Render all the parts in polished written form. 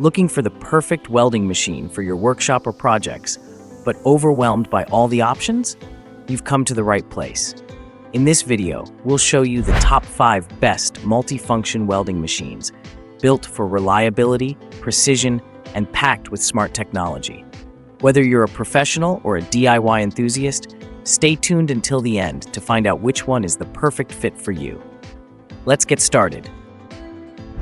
Looking for the perfect welding machine for your workshop or projects, but overwhelmed by all the options? You've come to the right place. In this video, we'll show you the top 5 best multifunction welding machines, built for reliability, precision, and packed with smart technology. Whether you're a professional or a DIY enthusiast, stay tuned until the end to find out which one is the perfect fit for you. Let's get started.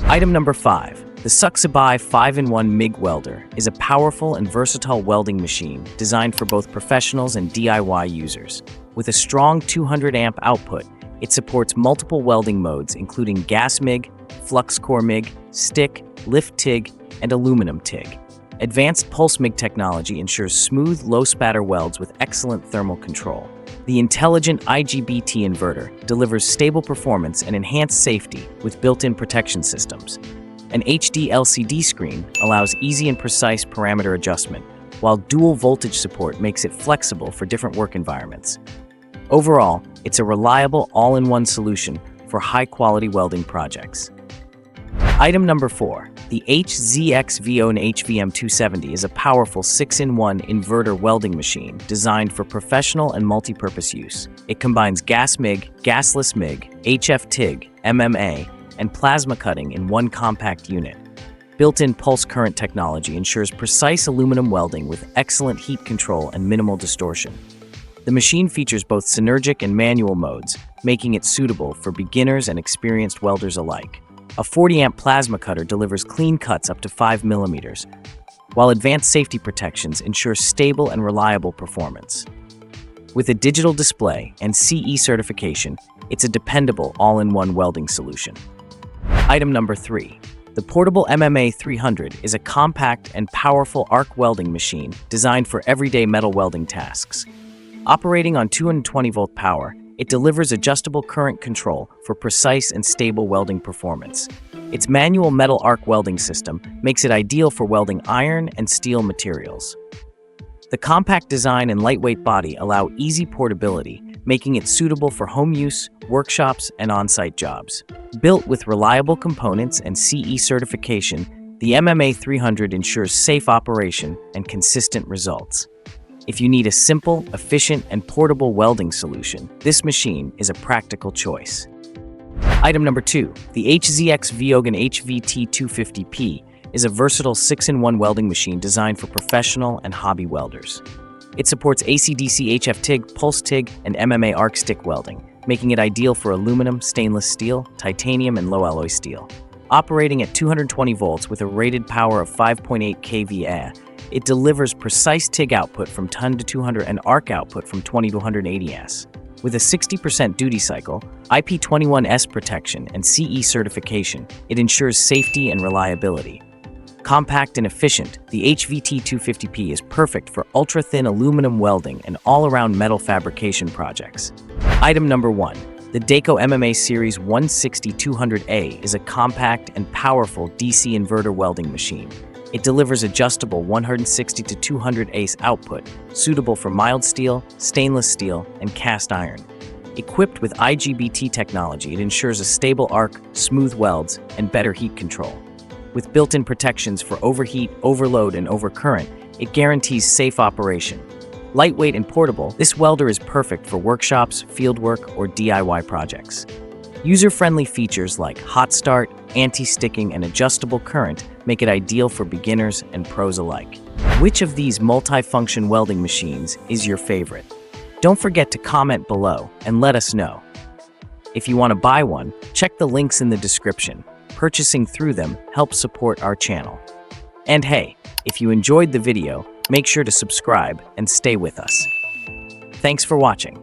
Item number 5. The SucceBuy 5-in-1 MIG welder is a powerful and versatile welding machine designed for both professionals and DIY users. With a strong 200 amp output, it supports multiple welding modes including Gas MIG, Flux Core MIG, stick, lift TIG, and aluminum TIG. Advanced pulse MIG technology ensures smooth, low-spatter welds with excellent thermal control. The intelligent IGBT inverter delivers stable performance and enhanced safety with built-in protection systems. An HD LCD screen allows easy and precise parameter adjustment, while dual voltage support makes it flexible for different work environments. Overall, it's a reliable all-in-one solution for high-quality welding projects. Item number 4. The HZX-VO HVM270 is a powerful 6-in-1 inverter welding machine designed for professional and multi-purpose use. It combines Gas MIG, gasless MIG, HF TIG, MMA, and plasma cutting in one compact unit. Built-in pulse current technology ensures precise aluminum welding with excellent heat control and minimal distortion. The machine features both synergic and manual modes, making it suitable for beginners and experienced welders alike. A 40-amp plasma cutter delivers clean cuts up to 5 mm, while advanced safety protections ensure stable and reliable performance. With a digital display and CE certification, it's a dependable all-in-one welding solution. Item number 3. The portable MMA 300 is a compact and powerful arc welding machine designed for everyday metal welding tasks. Operating on 220-volt power, it delivers adjustable current control for precise and stable welding performance. Its manual metal arc welding system makes it ideal for welding iron and steel materials. The compact design and lightweight body allow easy portability, making it suitable for home use, workshops, and on-site jobs. Built with reliable components and CE certification, the MMA 300 ensures safe operation and consistent results. If you need a simple, efficient, and portable welding solution, this machine is a practical choice. Item number 2. The HZX-VO HVT250P is a versatile 6-in-1 welding machine designed for professional and hobby welders. It supports AC/DC HF TIG, pulse TIG, and MMA arc stick welding, making it ideal for aluminum, stainless steel, titanium, and low-alloy steel. Operating at 220 volts with a rated power of 5.8 kVA, it delivers precise TIG output from 10 to 200 and arc output from 20 to 180 S. With a 60% duty cycle, IP21S protection, and CE certification, it ensures safety and reliability. Compact and efficient, the HVT250P is perfect for ultra-thin aluminum welding and all-around metal fabrication projects. Item number 1. The Dayco MMA Series 160-200A is a compact and powerful DC inverter welding machine. It delivers adjustable 160 to 200 ACE output, suitable for mild steel, stainless steel, and cast iron. Equipped with IGBT technology, it ensures a stable arc, smooth welds, and better heat control. With built-in protections for overheat, overload, and overcurrent, it guarantees safe operation. Lightweight and portable, this welder is perfect for workshops, fieldwork, or DIY projects. User-friendly features like hot start, anti-sticking, and adjustable current make it ideal for beginners and pros alike. Which of these multi-function welding machines is your favorite? Don't forget to comment below and let us know. If you want to buy one, check the links in the description. Purchasing through them helps support our channel. And hey, if you enjoyed the video, make sure to subscribe and stay with us. Thanks for watching.